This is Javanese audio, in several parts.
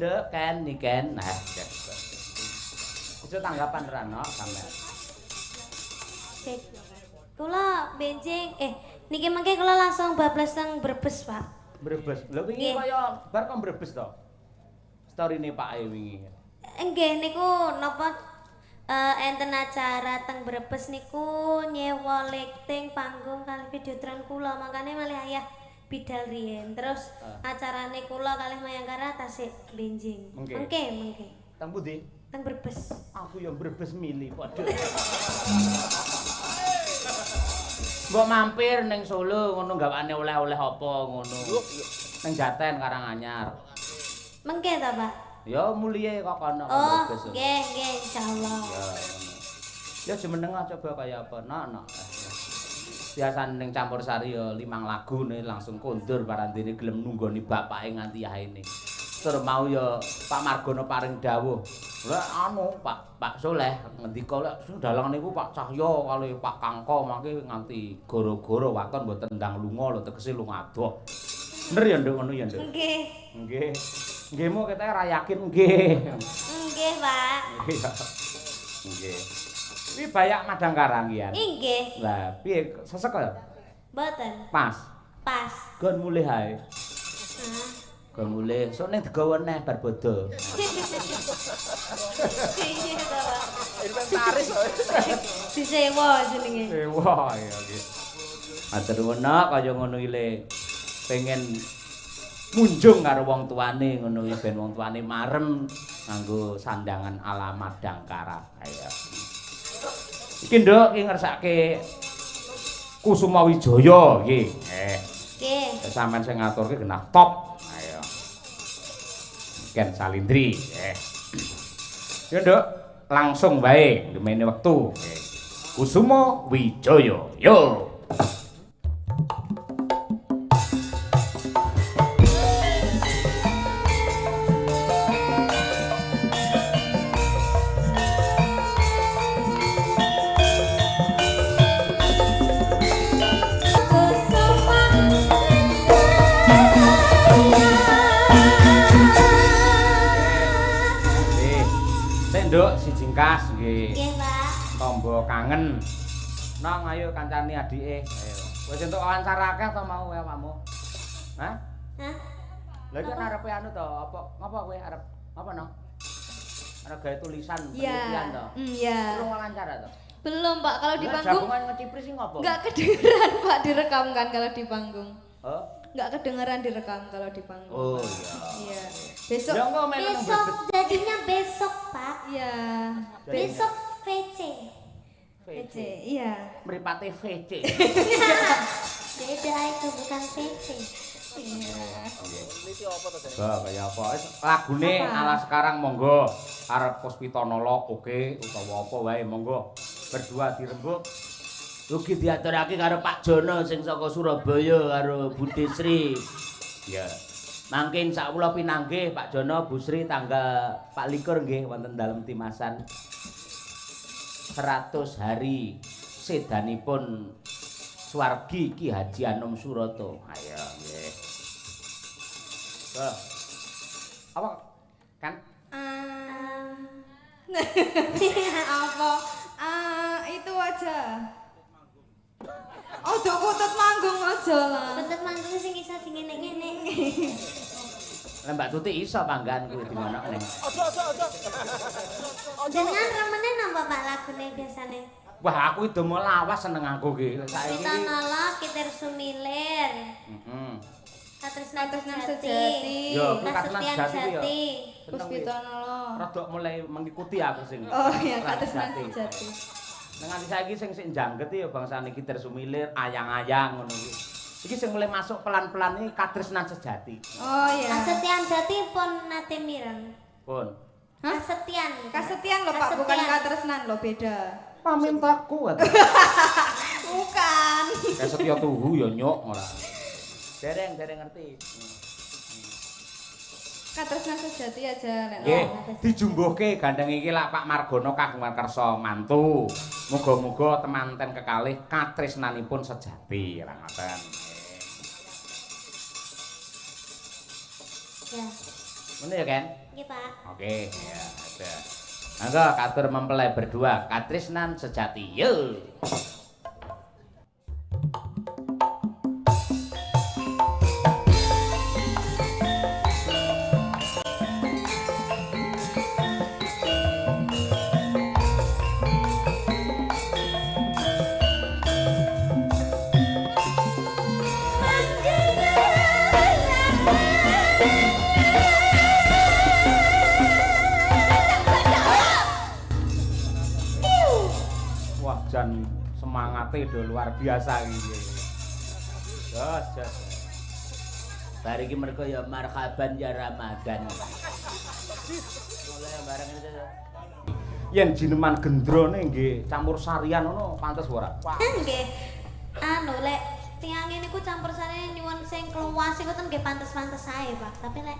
Nduk, Ken, nih Ken. Nah, itu tanggapan Rano sampean. Kula benjing niki mengke kula langsung bablas teng Brebes, Pak. Brebes. Lho wingi kaya bar kok Brebes to? Storine Pak e wingi. Nggih niku napa enten acara teng Brebes niku nyewa lighting panggung kali videotron kula makane malih ayah bidal riyen. Terus acarane kula kalih Mayangkara tasik benjing. Mengke. Teng pundi? Teng Brebes. Aku yang Brebes milih padha. Mbok mampir ning Solo ngono gawane oleh-oleh apa ngono. Ning Jaten Karanganyar. Mengke ta, Pak? Ya mulihe kok kono Oh, Brebes. nggih, insyaallah. Ya jemeneng coba kaya apa nak. Biasane ning campur sari ya 5 lagu nih langsung kondur parandene gelem nunggoni bapake nganti yaene. Tur mau ya Pak Margono paring dawuh. Lah anu Pak Soleh ngendika lek dalang niku Pak Cahyo kali Pak Kangko mangke nganti goro-goro wakon mboten ndang lunga lho tegese lunga adoh. Bener ya Nduk ngono ya Nduk? Nggih. Nggih. Nggihmu kita ra yakin nggih. Nggih, Pak. Nggih. Kuwi Bayak Madangkarang ya. Nggih. Lah piye sesek ya? Mboten. Pas. Pas. Gon mulih ae. Hah. Gon mulih, sok ning digawa neh bar bodho. Iya ta, Pak. Inventaris kok. Disewa jenenge. Sewa ya nggih. Matur nuwun kaya ngono iki le. Pengen munjung karo wong tuane ngono iki ben wong tuane marem nganggo sandangan ala Madangkara. Ayo. Iki Nduk iki ngersake Kusuma Wijaya nggih. Nggih. Sampeyan sing ngaturke genah top. Ayo. Ken Salindri. Ya Nduk, langsung bae gemene wektu. Kusuma Wijaya. Yo. Nduk siji kas nggih. Nggih, Pak. Tombo kangen. Nong ayo kancani adike. Ayo. Wis entuk wawancara akeh to mau awakmu? Hah? Hah? Lha iki arepe anu to, apa ngapa kowe arep apa no? Arep gawe tulisan penelitian to. Iya. Belum wawancara to. Belum, Pak. Kalau di Lah, panggung jagungan ngecipris sing ngopo? nggak kedengeran, Pak, direkam kan kalau di panggung. Oh. Nggak kedengeran direkam kalau di panggung. Oh Pak. iya. Iya. Besok. Ya engko melu nang Besok Brebes. jadinya besok, Pak. Iya. Besok VC. PC. Iya. Mripate VC. Beda itu bukan VC. Iya. Niti apa to, Dek? Bah, kaya apa? Lagune ala sekarang monggo. Arep Puspitanala oke utawa apa wae monggo. Berdua dirembuk. Ugi diaturake karo Pak Jono sing saka Surabaya karo Bu Desri. Ya. Mangke insyaallah pinanggih Pak Jono, Bu Sri tanggal 24 nggih wonten dalem Timasan. 100 hari sedanipun Swargi Ki Haji Anom Surata. Ayo nggih. Apa kan? Apa? Itu aja. Oh, dok kutut manggung aja lah. Bentuk manggung sing iso dingene-ngene. Lah Mbak Tuti iso panggan kuwi di mana ning. Aja. Jenengan remenen napa Pak lagune biasane? Wah, aku itu mau lawas seneng aku ki. Saiki. Pitanala Kiter Sumilir. Heeh. Katresnan Katresnan Sejati. Sejati. Yo, kuwi Kasetian Katresnan Sejati ya. Jati. Puspitanala. Rodok mulai mengikuti aku sing. Oh iya, Katresnan Katresnan Sejati. Nang nganti saiki sing jangget ya bangsane Kiter Sumilir, ayang-ayang ngono kuwi. Iki sing mulai masuk pelan-pelan iki Katresnan Sejati. Oh iya. Kasetian Jati pun nate mireng. Pun. Hah? Kasetian. Kasetian loh, Pak, bukan Kasetian. Katresnan loh, beda. Pamintaku atuh. Bukan. Kasetya tuhu ya nyok ora. Dereng ngerti. Katresnan Sejati aja nek. Nggih, dijumbuhke gandeng iki lak Pak Margono kagungan kersa mantu. Muga-muga temanten kekalih katresnanipun sejati ra ngoten. Ya. Ngono ya, Ken? Nggih, Pak. Oke, ya ada. Mangga katur mempelai berdua, katresnan sejati. Yo. Wah, jan semangate do luar biasa iki. Jos, jos. Bar iki mergo ya marhaban ya Ramadan. Mulai bareng itu. Yen jineman gendrone nggih campur sarian ngono pantes ora? Nggih. Anu lek tiange niku campur sari nyuwun sing keluas iku ten nggih pantes-pantes sae, Pak. Tapi lek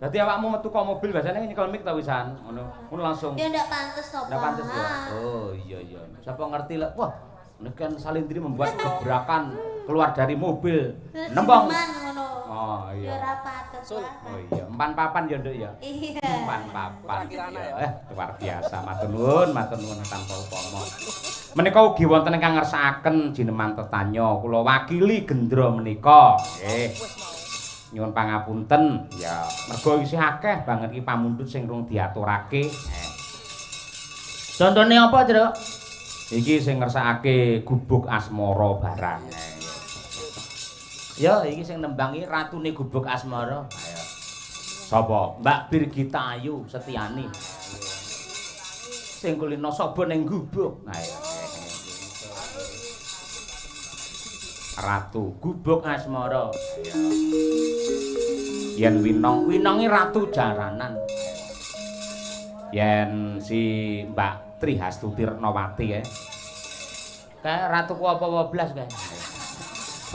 Dadi awakmu metu ka mobil biasane nyekel mik ta wisan ngono. Ngono langsung. ya ndak pantes to, Pak. Ndak pantes ya. Oh iya iya. Siapa ngerti lah. Wah, ini kan Salindri membuat gebrakan keluar dari mobil. Nembong. ngono. Oh Ya iya. ora patut, Pak. Oh iya, empan papan ya Nduk ya. Iya. Empan papan. Luar biasa. Matur nuwun tanpa upama. Menika ugi wonten ingkang ngersakaken jineman tetanya kula wakili gendra menika. Nggih. Nyuwun pangapunten. Ya, mergo isih akeh banget iki pamundhut sing rung diaturake. Contone apa, Truk? Iki sing ngersakake gubuk asmara barang. Ya, iki sing nembangi ratune gubuk asmara. Ayo. Sapa? Mbak Birgita Ayu Setiani. Sing kulino saba ning gubuk. Ayo. Ratu gubuk asmara. Ayo. Yen winongi ratu jaranan. Yen si Mbak Trihastuti Retnawati kae ratuku apa blas kae.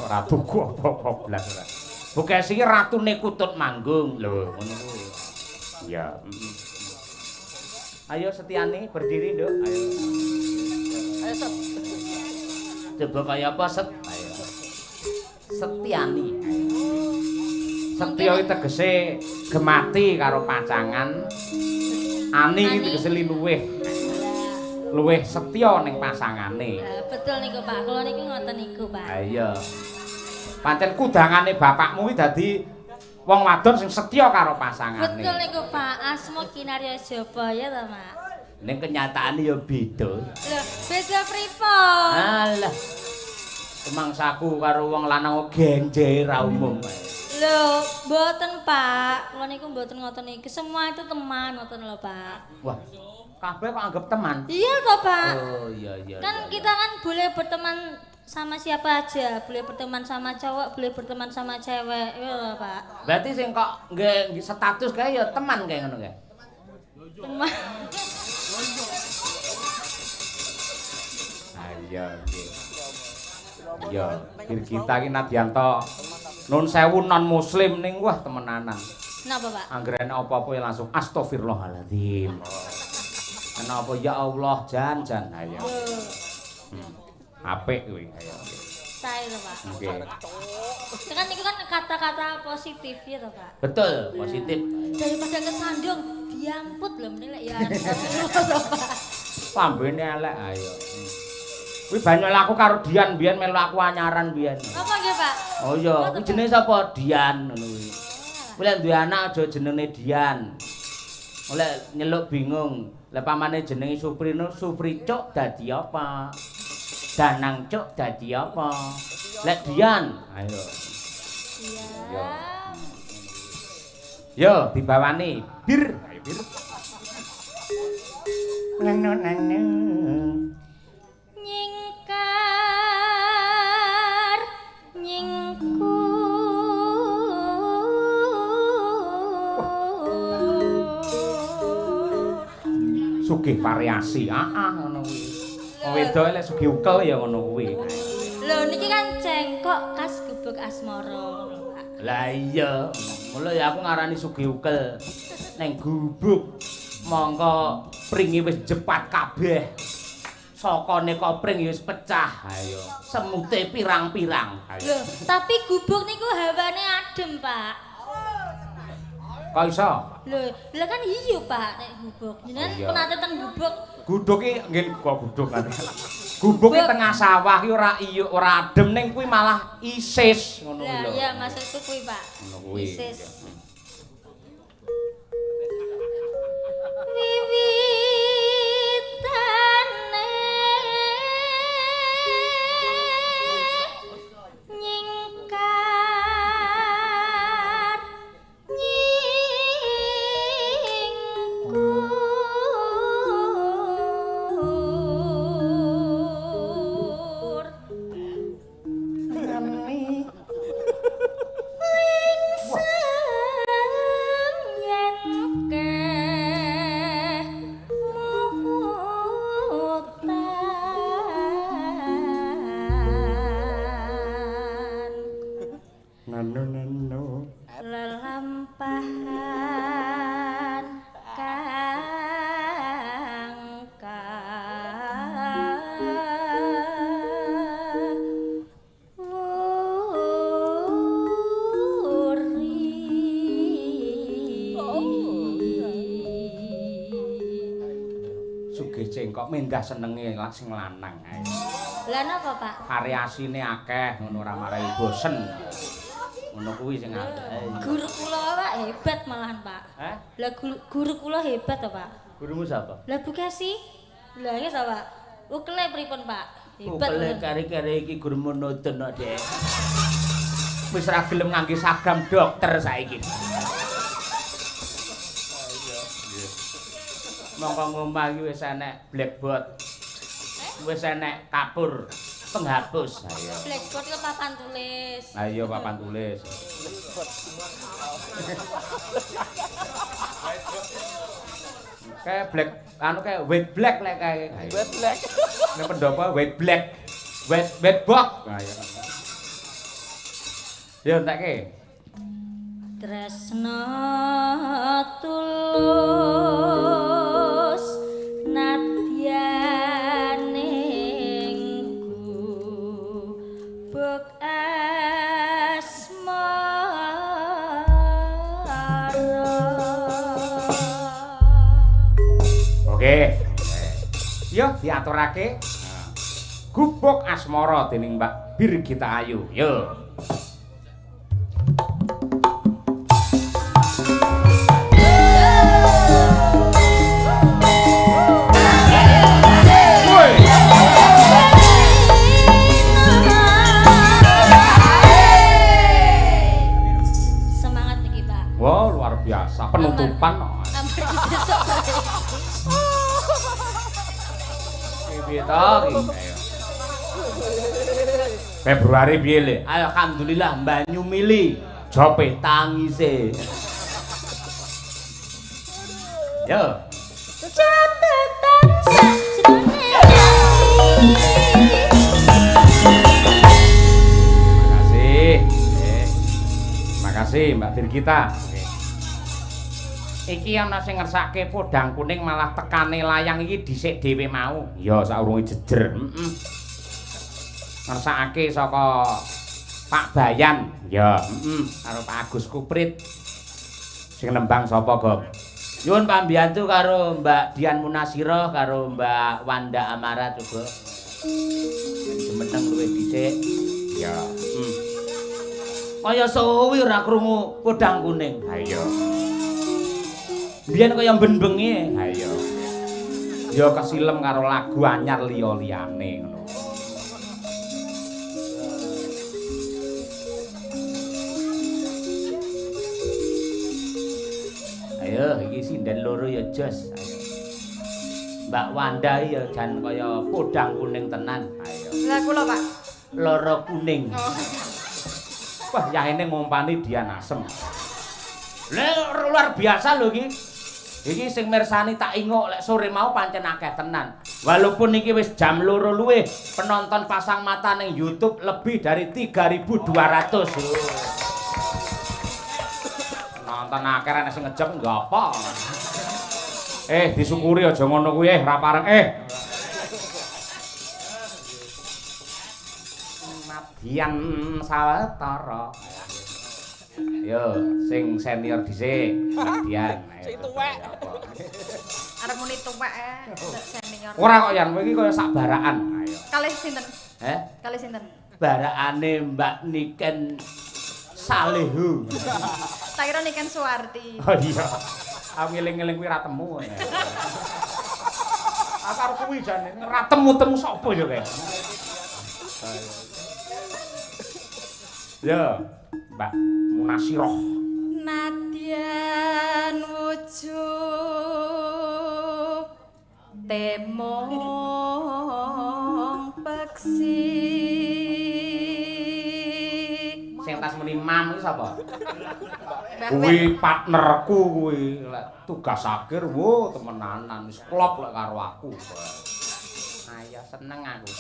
Ratuku apa blas ora. Bukes iki ratune Kutut Manggung lho ngono kuwi. Iya. Ayo Setiani berdiri, Nduk. Ayo. Ayo Set. Coba kaya apa Set? Ayo. Setiani. Setya iki tegese gemati karo pacangan. Ani iki tegese luweh. Luweh setya ning pasangane. Betul niku Pak, kula niku ngoten niku Pak. Ha iya. Pancen kudangane bapakmu iki dadi wong wadon sing setya karo pasangane. Betul niku Pak, asma Kinarya Jabaya ta Pak. Ning kenyataane ya beda. Lho, beda pripun? Alah. Temangsaku karo wong lanang genjer ra umum. Lho, mboten Pak. Kula niku mboten ngoten iki. Semua itu teman ngoten lho Pak. Wah, kabeh kok anggap teman. Iya toh Pak. Oh iya iya. Kan iya, kita kan boleh berteman sama siapa aja, boleh berteman sama cowok, boleh berteman sama cewek, iya lho Pak. Berarti sing kok nggih status kae ya teman kae ngono kae. Teman. Ah iya nggih. Iya, Birgita iki Nadianto nun sewu non muslim ning wah temenanan. Napa Pak? Anggerane apa-apa ya langsung astagfirullahaladzim. Kenapa ya Allah jan. Ayo. Apik kuwi ayo. Saya lho Pak. Nggih. Kan itu kan kata-kata positif ya toh Pak. Betul, positif. Daripada kesandung, diamput lho mending lek ya. Lambene elek ayo. Kuwi banyak laku karo Dian biyen melu aku anyaran biyen. Apa nggih Pak? Oh iya, kuwi jenenge sapa? Dian ngono kuwi. Kuwi lek duwe anak aja jenenge Dian. Oleh nyeluk bingung. Lah pamane jenenge Suprino, Supricuk dadi apa? Danang Cuk dadi apa? Lek Dian, ayo. Iya. Yo dibawani bir. Ayo bir. Nanu. Nyingkar nyingku. Sugih variasi, ngono kuwi. Wong wedok lek sugih ukel ya ngono kuwi. Lho niki kan cengkok khas gubuk asmara ngono Pak. Lah iya, mula ya aku ngarani sugih ukel neng gubuk. Mongko pringi wis jepat kabeh. Sokone kopring ya wis pecah. Ayo, semute pirang-pirang. Ayo. Lho, tapi gubuk niku hawane adem, Pak. Kok iso? Lho kan iya Pak nek gubuk. Jenengan Iya. penate teng gubuk. Guduk ki nggih kok guduk kan. Gubuk ki tengah sawah ki ora iya ora adem ning kuwi malah isis ngono kuwi Lah lho. iya maksudku kuwi Pak. Ngono kuwi. Isis. Wiwitane nyingkar nyingkur yen keh mutan Nanu. lelampahan Sugih cengkok mendah senenge sing lanang ae. Lah napa Pak? Variasine akeh ngono ora marai bosen. Ngono kuwi sing akeh. Guru kula Pak hebat malahan Pak. Hah? Lah guru kula hebat to Pak. Gurumu sapa? Lah Bu Kesi. Lah iki sapa Pak? Ukele pripun Pak? Hebat. Ukele bener. kare-kare iki gurumu nonton kok, Dek. Wis ra gelem ngangge seragam dokter saiki. Mongko ngomah iki wis enek blackboard. Wis enek kapur penghapus. Ayo. Blackboard ke papan tulis. Ayo papan tulis. Kayak black anu kayak white black lek kayak. White black. Nek pendopo white black. White box. Ayo. Yo entekke. Tresno tulus nadyaning gubuk asmara. Oke. Yo diaturake. Gubuk asmara dening Mbak Birgita Ayu. Yo. Semangat niki Pak. Wow, luar biasa penutupan. Ampun besok Pak. Piye to iki? Februari piye le? Alhamdulillah banyu mili. Jope tangise. Yo. Catatan sajroning Makasih. Makasih Mbak Birgita. Iki ana sing ngersake podang kuning malah tekane layang iki dhisik dhewe mau. Ya saurunge jejer. Ngersakake saka Pak Bayan. Ya, karo Pak Agus Kuprit. Sing nembang sapa, Gop? Nyuwun pambiyantu karo Mbak Dian Munasiro karo Mbak Wanda Amara juga. Jemeneng luwih dhisik. Ya, Kaya suwi ora krungu podang kuning. Ha iya. Biyen kaya ben-bengi. Ha iya. Ya kesilem karo lagu anyar liya-liyane ngono. Ayo iki sinden loro ya jos. Ayo. Mbak Wanda ya jan kaya podang kuning tenan. Ayo. Lah kula, Pak. Loro kuning. Wah, yahene ngompani Dian Asem. Luar biasa lho iki. Iki sing mirsani tak ingok lek sore mau pancen akeh tenan. Walaupun iki wis jam 2 luwih, penonton pasang mata ning YouTube lebih dari 3.200. Nonton akeh nek sing ngejep enggak apa. Disyukuri aja ngono kuwi ra pareng Dian Sawetara. Yo, sing senior dhisik, Dian. Sing tuwek. Arep muni tuwek senior. Ora kok Yan, kowe iki kaya sak barakan. Ayo. Kalih sinten? Kalih sinten? Barakane Mbak Niken Salehu. Tak kira Niken Suwarti. Oh iya. Aku ngeling-eling kuwi ra temu. Aku arep kuwi jane ra temu-temu sapa ya kae. Ya, Mbak Munasiroh. Nadyan wujud temong peksi. Sing tas muni mam iki sapa? Kuwi partnerku kuwi. Lek tugas akhir wo temenanan wis klop lek karo aku. Ayo seneng aku.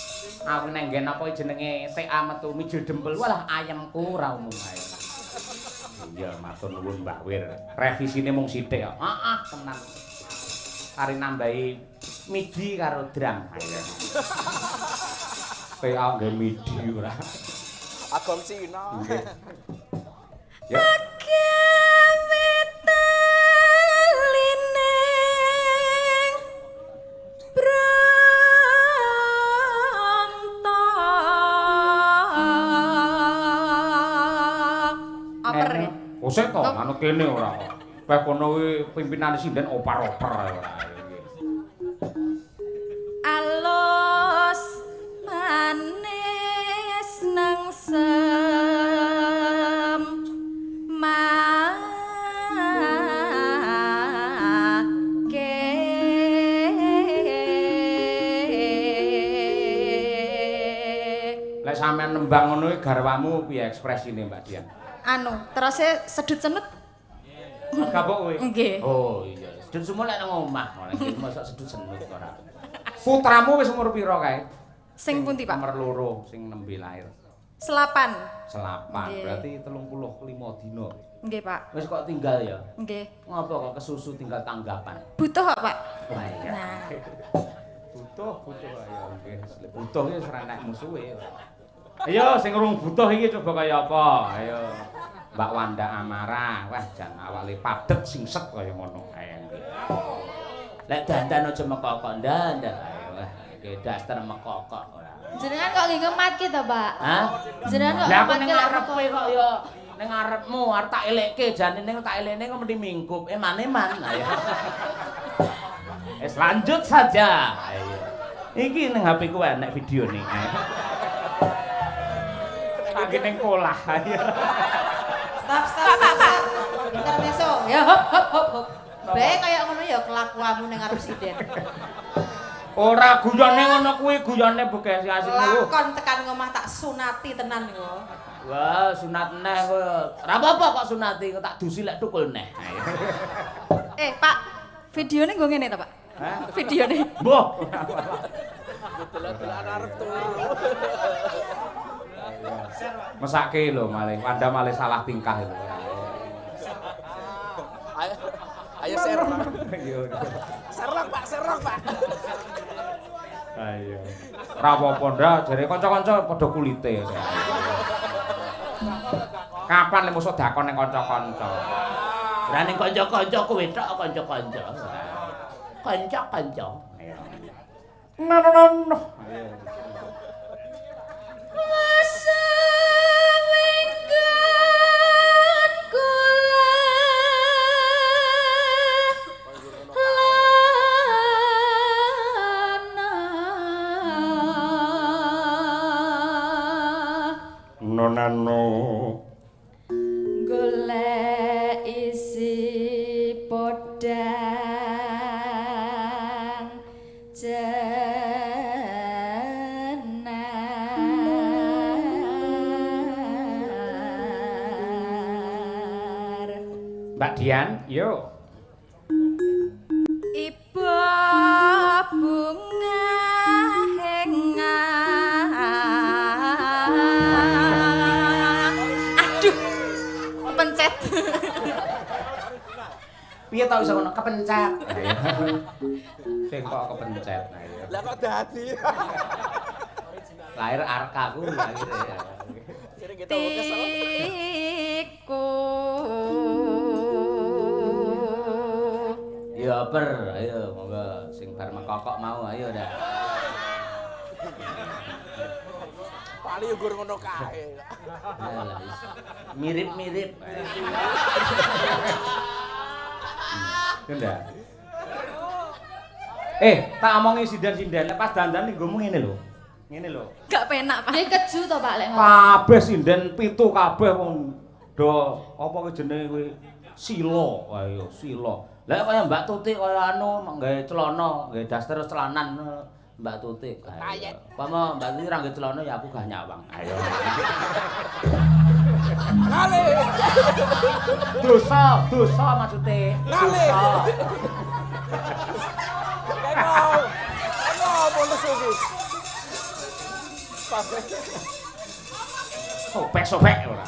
Aku nang nggen apa jenenge TA metu mijil dempel walah ayemku ora umum ae. Iya matur nuwun Mbak Wir. Revisine mung sithik kok. Heeh tenan. Are nambahi midi karo drum. Ayo. PA ngge midi ora. Agam Cina. Ya. Osek to, manut kene ora. Weh kono kuwi pimpinane sinden opar-opar ae ora. Alus manis nang sem Lek sampean nembang ngono iki garwamu piye ekspresine Mbak Dian? Anu, terusé sedut senut. Gabok kowe. Nggih. Oh iya, sedut semua lek nang omah, iki mosok sedut senut ora. Putramu wis umur pira kae? Sing pundi, Pak? Nomor loro sing nembe lahir. Selapan. Selapan, Nggih. berarti 35 dina. Nggih, Pak. Wis kok tinggal ya? Nggih. Ngopo kok kesusu tinggal tanggapan? Butuh kok, Pak? Wah iya. Nah. Butuh ayo nggih. Butuh iki ora enek musuhe. Ayo sing urung butuh iki coba kaya apa? Ayo. Mbak Wanda Amara, wah jan awake padet singset kaya ngono ae nggih. Lek dandan aja mekokok ndandan ayo wah iki daster mekokok ora. Jenengan kok nggih ngematke to, Pak? Hah? Jenengan kok Lah aku ngematke ning lek ngarepe kok ya ning ngarepmu arep tak elekke jane ning tak elene kok mesti mingkup. Mane-man ayo. Wis lanjut saja. Ayo. Iki ning HP ku enek video nih. Lagi ning kolah ayo. Stop. Intermezzo. Ya hop. Bae kaya ngono ya kelakuanmu ning arep siden. Ora guyone ngono kuwi, guyone beges asine lho. Lakon tekan ngomah tak sunati tenan yo. Wah, sunat neh kowe. Ora apa-apa kok sunati, kok tak dusi lek tukul neh. Pak, videone nggo ngene ta, Pak? Hah? Videone. Mbah. Delok-delok arep turu. Mesake lho maling, Wanda malah salah tingkah itu. Ayo serok. Ayo. Serok, Pak. Ayo. Ora apa-apa ndak, jare kanca-kanca padha kulite. Kapan lek mosok dakon ning kanca-kanca? Ora ning kanca-kanca kowe tok kanca-kanca. Kanca-kanca. Ayo. No. Ayo. Nonano golek isi podang jenar. Mbak Dian, yuk. Ibu bunga pencet. Piye tau iso ngono kepencet. Sing kok kepencet. Lah kok dadi. Lahir arkaku lahir ya. Sering kita kesel. Tik iku. Ya per, ayo monggo sing bar mekokok mau ayo dah. Paling yo gur ngono kae. Yalah, mirip-mirip. Ndak. Tak omongi sinden-sinden pas dandan ning nggomu ngene lho. Ngene lho. Gak penak, Pak. Nggih keju to, Pak, lek ngono. Kabeh sinden pitu kabeh wong do apa ki jenenge kuwi sila. Ayo sila. Lah kaya Mbak Tutik kaya anu nggawe celana, nggawe daster celanan Mbak Tutik. Kayet. Pama Mbak Tutik ra nggawe celana ya aku gak nyawang. Ayo. Ngale. Dosa maksude. Ngale. Dosa. Ono bonus iki. Sobek-sobek ora.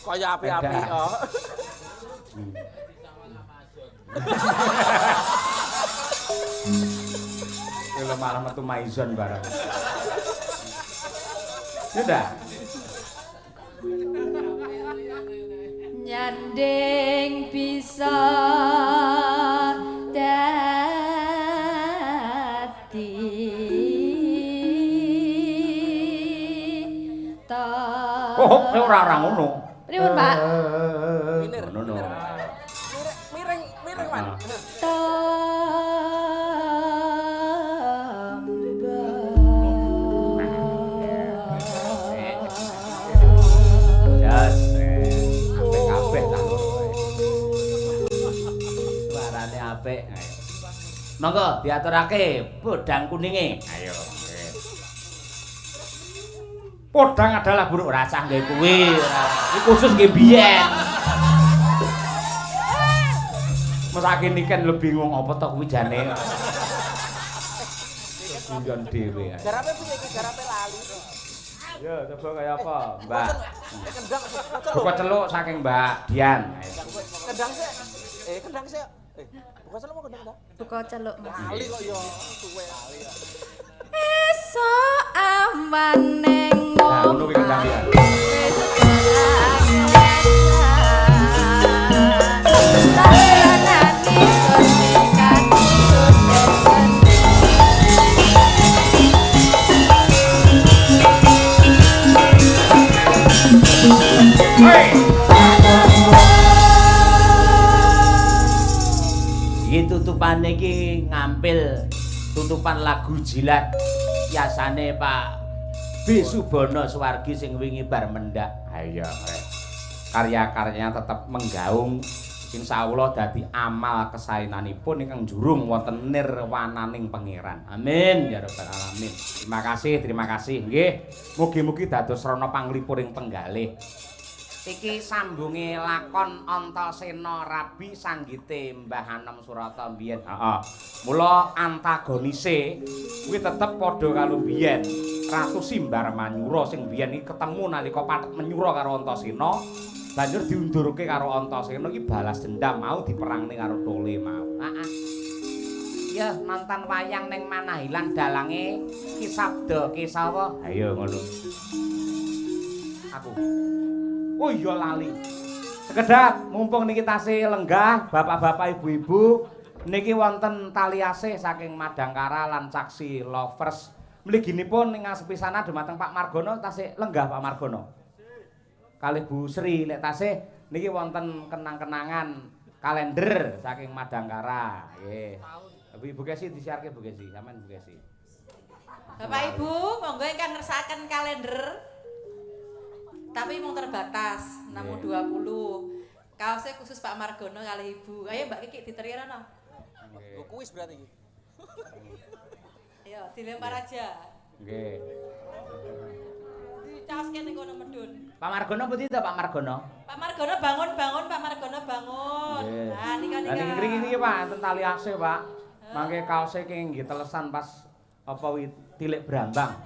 Kaya api-api kok. Kalau malah metu maizon barang. Sudah. Nyanding bisa dadi Ora ngono. Pripun, Pak? Ngono. Miring man. Jas, apik kabeh ta ngono. Suarane apik. Monggo diaturake podang kuninge. Ayo. Podang adalah buruk rasah nggih kuwi. Iki khusus nggih biyen. Mesake niken lho bingung apa to kuwi jane. Guyon dhewe. Garape piye iki garape lali. Ya, coba kaya apa, Mbak? Kendang. Buka celuk saking Mbak Dian. Kendang sik. Kendang sik. Buka celuk mau kendang. Buka celuk, Mas. Lali kok yo suwe lali. Esok awan ning Nah, ngono kuwi kendang Dian. Iki tutupane iki ngampil tutupan lagu jilat yasane Pak B Subono Suwargi sing wingi bar mendak. Ayo rek. Karya-karyanya tetap menggaung insyaallah dadi amal kesaenanipun ingkang jurung wonten nirwananing pangeran. Amin ya rabbal alamin. Terima kasih nggih. Mugi-mugi dados rana panglipuring penggalih. Iki sambunge lakon Antasena Rabi sanggite Mbah Anom Surata mbiyen. Heeh. Mula antagonise kuwi tetep padha karo mbiyen. Ratu Simbar Manyura sing mbiyen iki ketemu nalika pathet menyura karo Antasena, banjur diundurke karo Antasena iki balas dendam mau diperangne karo Tole mau. Heeh. Ya nonton wayang ning Manahilan dalange Ki Sabda Ki Sawa. Ayo ngono. Aku oh iya lali. Sekedap mumpung niki tasih lenggah, bapak-bapak ibu-ibu, niki wonten tali asih saking Madangkara lan saksi lovers. Mliginipun ing sepisanan dumateng Pak Margono tasih lenggah Pak Margono. Kalih Bu Sri lek tasih niki wonten kenang-kenangan kalender saking Madangkara. Nggih. Ibu Kesi disiarke Bu Kesi, sampean Bu Kesi. Bapak Ibu, monggo ingkang ngersakaken kalender. Tapi mung terbatas, namun 20. Kaosnya khusus Pak Margono kali Ibu. Ayo Mbak Kiki diterima. Kuis berarti iki. Ayo dilempar aja. Nggih. Dicaoske ning kono medun. Pak Margono pundi to Pak Margono? Pak Margono bangun, Pak Margono bangun. Nggih. Nah, nika. Lah niki ngriki iki Pak, enten tali asih Pak. Mangke kaose ki nggih telesan pas apa wi tilik brambang.